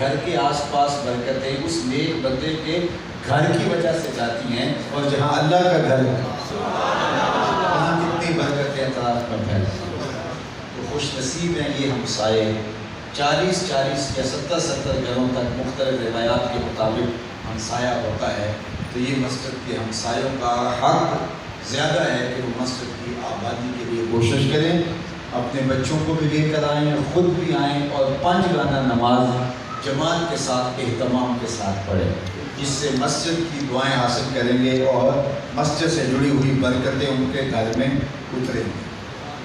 گھر کے آس پاس برکتیں اس نیک بندے کے گھر کی وجہ سے جاتی ہیں، اور جہاں اللہ کا گھر ہے وہاں کتنی برکتیں اطراف میں پھیلتی ہیں۔ تو خوش نصیب ہیں یہ ہمسائے۔ 40 یا 70 گھروں تک مختلف روایات کے مطابق ہمسایہ ہوتا ہے، تو یہ مسجد کے ہمسایوں کا حق زیادہ ہے کہ وہ مسجد کی آبادی کے لیے کوشش کریں، اپنے بچوں کو بھی لے کر آئیں، خود بھی آئیں، اور 5 گانا نماز جماعت کے ساتھ اہتمام کے ساتھ پڑھیں، جس سے مسجد کی دعائیں حاصل کریں گے اور مسجد سے جڑی ہوئی برکتیں ان کے گھر میں اتریں گی۔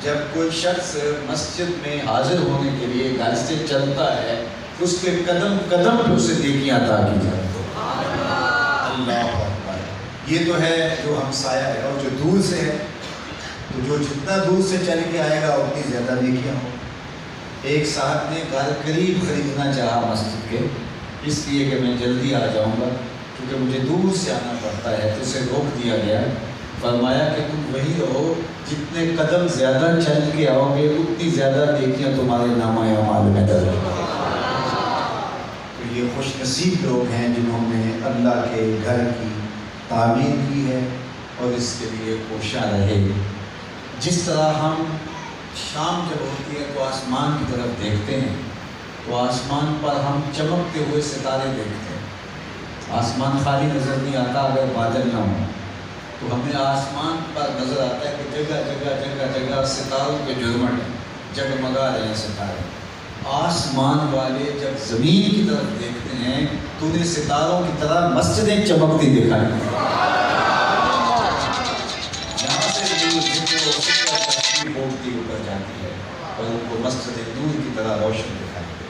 جب کوئی شخص مسجد میں حاضر ہونے کے لیے گھر سے چلتا ہے، اس کے قدم قدم پہ اسے نیکیاں عطا کی جاتی ہیں۔ اللہ اکبر۔ یہ تو ہے جو ہمسایہ ہے، اور جو دور سے ہے تو جو جتنا دور سے چل کے آئے گا اتنی زیادہ نیکیاں ہوں۔ ایک صاحب نے گھر قریب خریدنا چاہا مسجد کے، اس لیے کہ میں جلدی آ جاؤں گا کیونکہ مجھے دور سے آنا پڑتا ہے، تو اسے روک دیا گیا۔ فرمایا کہ تم وہی رہو، جتنے قدم زیادہ چل کے آؤ گے اتنی زیادہ نیکیاں تمہارے نامہ اعمال میں درج ہوں گی۔ تو یہ خوش نصیب لوگ ہیں جنہوں نے اللہ کے گھر کی تعمیر کی ہے اور اس کے لیے کوشاں رہے۔ جس طرح ہم شام جب ہوتی ہے تو آسمان کی طرف دیکھتے ہیں، تو آسمان پر ہم چمکتے ہوئے ستارے دیکھتے ہیں۔ آسمان خالی نظر نہیں آتا اگر بادل نہ ہوں، تو ہمیں آسمان پر نظر آتا ہے کہ جگہ جگہ ستاروں کے جھرمٹ ہیں، جگمگا رہے ہیں ستارے۔ آسمان والے جب زمین کی طرف دیکھتے ہیں تو انہیں ستاروں کی طرح مسجدیں چمکتی دکھائی دیں۔ یہاں سے بوگتی اوپر جاتی ہے اور ان کو مسجد نور کی طرح روشن دکھائی دے۔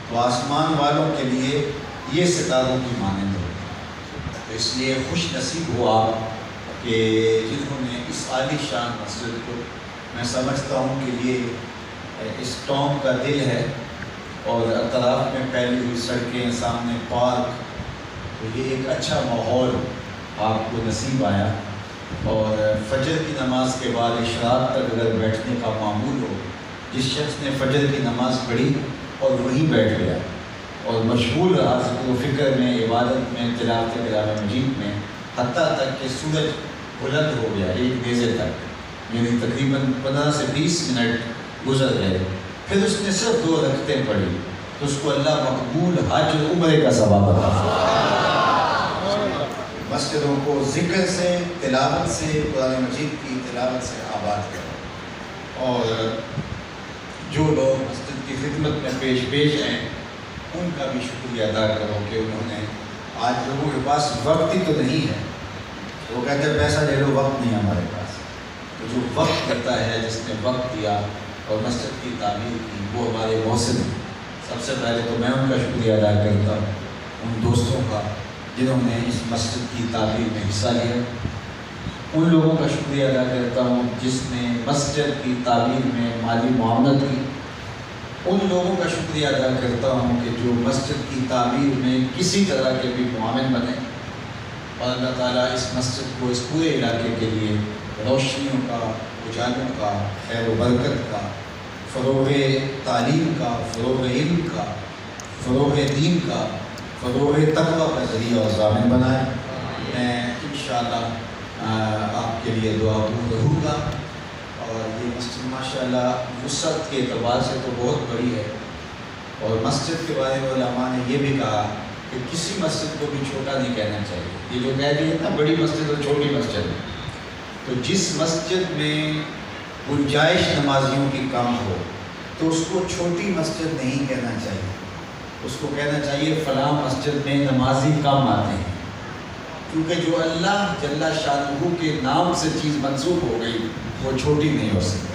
تو آسمان والوں کے لیے یہ ستاروں کی مانند ہوتی ہے۔ تو اس لیے خوش نصیب ہو آپ کہ جنہوں نے اس عالی شان مسجد کو، میں سمجھتا ہوں کہ یہ اس ٹاؤن کا دل ہے، اور اطراف میں پھیلی ہوئی سڑکیں، سامنے پارک، تو یہ ایک اچھا ماحول آپ کو نصیب آیا۔ اور فجر کی نماز کے بعد اشراق تک اگر بیٹھنے کا معمول ہو، جس شخص نے فجر کی نماز پڑھی اور وہیں بیٹھ گیا اور مشغول رہا ذکر و فکر میں، عبادت میں، تلاوت کلام مجید میں، حتیٰ تک کہ سورج بلند ہو گیا 1 نیزے تک، یعنی تقریباً 15 سے 20 منٹ گزر گئے، پھر اس نے صرف 2 رکعتیں پڑھی، تو اس کو اللہ مقبول حج و عمرے کا ثواب عطا فرمائے۔ مسجدوں کو ذکر سے، تلاوت سے، قرآن مجید کی تلاوت سے آباد کرو، اور جو لوگ مسجد کی خدمت میں پیش ہیں ان کا بھی شکریہ ادا کرو کہ انہوں نے، آج لوگوں کے پاس وقت ہی تو نہیں ہے، وہ کہتے ہیں پیسہ لے لو، وقت نہیں ہمارے پاس، تو جو وقت دیتا ہے، جس نے وقت دیا اور مسجد کی تعمیر کی، وہ ہمارے محسن ہیں۔ سب سے پہلے تو میں ان کا شکریہ ادا کرتا ہوں، ان دوستوں کا جنہوں نے اس مسجد کی تعمیر میں حصہ لیا۔ ان لوگوں کا شکریہ ادا کرتا ہوں جس نے مسجد کی تعمیر میں مالی معاونت کی۔ ان لوگوں کا شکریہ ادا کرتا ہوں کہ جو مسجد کی تعمیر میں کسی طرح کے بھی معاون بنے، اور اللہ تعالیٰ اس مسجد کو، اس پورے علاقے کے لیے روشنیوں کا، اجالوں کا، خیر و برکت کا، فروغ تعلیم کا، فروغ علم کا، فروغ دین کا، فروغ تقویٰ کا ذریعہ اور ضامن بنائے۔ میں انشاءاللہ آپ کے لیے دعا رہوں گا، اور یہ مسجد ماشاءاللہ وسعت کے اعتبار سے تو بہت بڑی ہے، اور مسجد کے بارے میں علماء نے یہ بھی کہا کہ کسی مسجد کو بھی چھوٹا نہیں کہنا چاہیے۔ یہ جو کہہ دیے نا بڑی مسجد اور چھوٹی مسجد، تو جس مسجد میں گنجائش نمازیوں کی کم ہو تو اس کو چھوٹی مسجد نہیں کہنا چاہیے، اس کو کہنا چاہیے فلاں مسجد میں نمازی کم آتے ہیں، کیونکہ جو اللہ جل شانہ کے نام سے چیز منسوخ ہو گئی وہ چھوٹی نہیں ہو سکتی،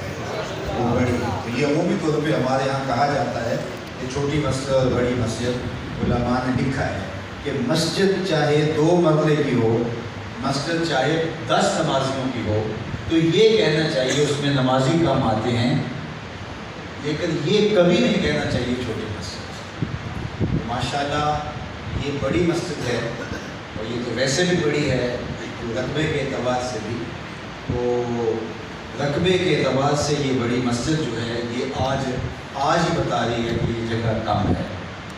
وہ بڑی ہے۔ تو یہ عمومی طور پہ ہمارے یہاں کہا جاتا ہے کہ چھوٹی مسجد اور بڑی مسجد، علماء نے لکھا ہے کہ مسجد چاہے 2 مرتبے کی ہو، مسجد چاہے 10 نمازیوں کی ہو، تو یہ کہنا چاہیے اس میں نمازی کم آتے ہیں، لیکن یہ کبھی نہیں کہنا چاہیے چھوٹی مسجد۔ ماشاءاللہ یہ بڑی مسجد ہے، اور یہ تو ویسے بھی بڑی ہے رقبے کے اعتبار سے بھی، تو رقبے کے اعتبار سے یہ بڑی مسجد جو ہے یہ آج ہی بتا رہی ہے کہ یہ جگہ کم ہے،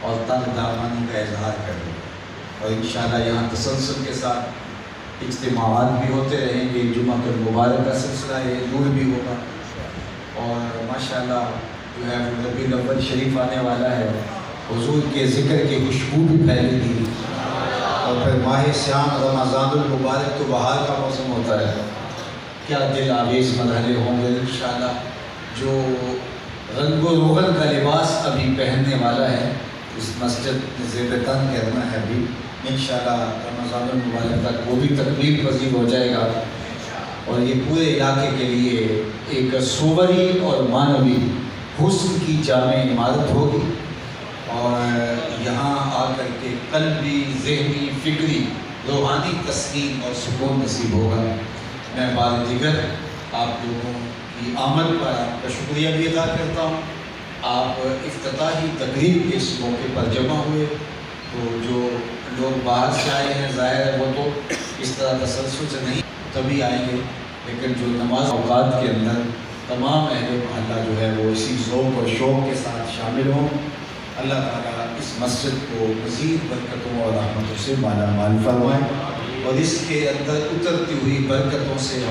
اور تن دامانی کا اظہار کریں، اور انشاءاللہ یہاں تسلسل کے ساتھ اجتماعات بھی ہوتے رہیں گے، جمعہ المبارک کا سلسلہ یہ دور بھی ہوگا، اور ماشاءاللہ جو ہے ربیع الاول شریف آنے والا ہے، حضور کے ذکر کی خوشبو بھی پھیلے گی، اور پھر ماہ سیام رمضان المبارک تو بہار کا موسم ہوتا ہے، کیا دل آویز مرحلے ہوں گے انشاءاللہ۔ جو رنگ و روغن کا لباس ابھی پہننے والا ہے اس مسجد زیب تن کرنا ہے ابھی، انشاءاللہ رمضان المبارک تک وہ بھی تکمیل پذیر ہو جائے گا، اور یہ پورے علاقے کے لیے ایک صوری اور معنوی حسن کی جامع عمارت ہوگی، اور یہاں آ کر کے قلبی، ذہنی، فکری، روحانی تسکین اور سکون نصیب ہوگا۔ میں بار دیگر آپ لوگوں کی آمد پر آپ کا شکریہ بھی ادا کرتا ہوں۔ آپ افتتاحی تقریب کے اس موقع پر جمع ہوئے، تو جو لوگ باہر سے آئے ہیں ظاہر ہے وہ تو اس طرح تسلسل سے نہیں تبھی آئیں گے، لیکن جو نماز اوقات کے اندر تمام اہل محلہ جو ہے وہ اسی ذوق اور شوق کے ساتھ شامل ہوں۔ اللہ تعالیٰ اس مسجد کو مزید برکتوں اور رحمتوں سے مالا مال فرمائے، اور اس کے اندر اترتی ہوئی برکتوں سے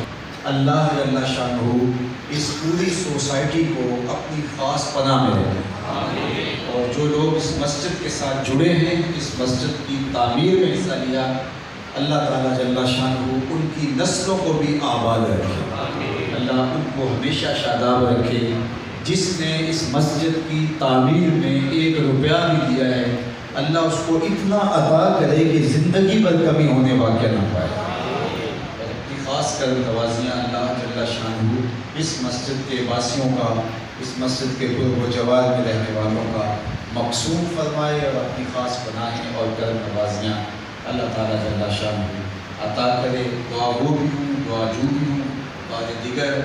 اللہ جل شانہ اس پوری سوسائٹی کو اپنی خاص پناہ میں رکھے، اور جو لوگ اس مسجد کے ساتھ جڑے ہیں، اس مسجد کی تعمیر میں حصہ لیا، اللہ تعالیٰ جل شانہ ان کی نسلوں کو بھی آباد رکھے، اللہ ان کو ہمیشہ شاداب رکھے۔ جس نے اس مسجد کی تعمیر میں 1 روپیہ بھی دیا ہے، اللہ اس کو اتنا عطا کرے کہ زندگی بھر کمی ہونے واقع نہ پائے، اور اپنی خاص کر نوازیاں اللہ جل شانہ اس مسجد کے واسیوں کا، اس مسجد کے قرب و جوار میں رہنے والوں کا مقصود فرمائے، اور اپنی خاص پناہیں اور کرم نوازیاں اللہ تعالیٰ جل شانہ عطا کرے۔ دعا گو بھی ہوں، دعا جو بھی ہوں، اور دیگر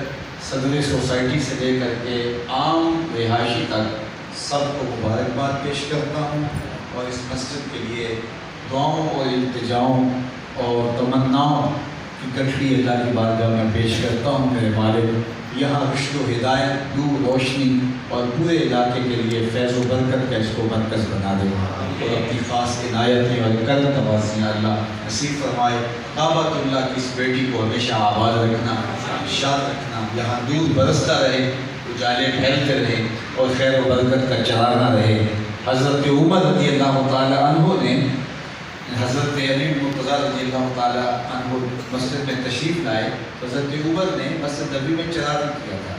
صدر سوسائٹی سے لے کر کے عام رہائشی تک سب کو مبارکباد پیش کرتا ہوں، اور اس مسجد کے لیے دعاؤں اور التجاؤں اور تمناؤں کی گٹھڑی اللہ کی بارگاہ میں پیش کرتا ہوں۔ میرے مالک یہاں رشد و ہدایت، نور، روشنی اور پورے علاقے کے لیے فیض و برکت کا اس کو مرکز بنا دے، اور اپنی خاص عنایتیں اور کرم نوازیاں اللہ نصیب فرمائے۔ کعبۃ اللہ کی اس بیٹی کو ہمیشہ آباد رکھنا، شاد رکھنا، یہاں دودھ برستا رہے، اجالے پھیلتے رہے، اور خیر و برکت کا چرارنا رہے۔ حضرت عمر رضی اللہ تعالیٰ عنہ نے، حضرت علی مرتضیٰ رضی اللہ تعالیٰ عنہ مسجد میں تشریف لائے، حضرت عمر نے مسجد نبی میں چرارا کیا تھا،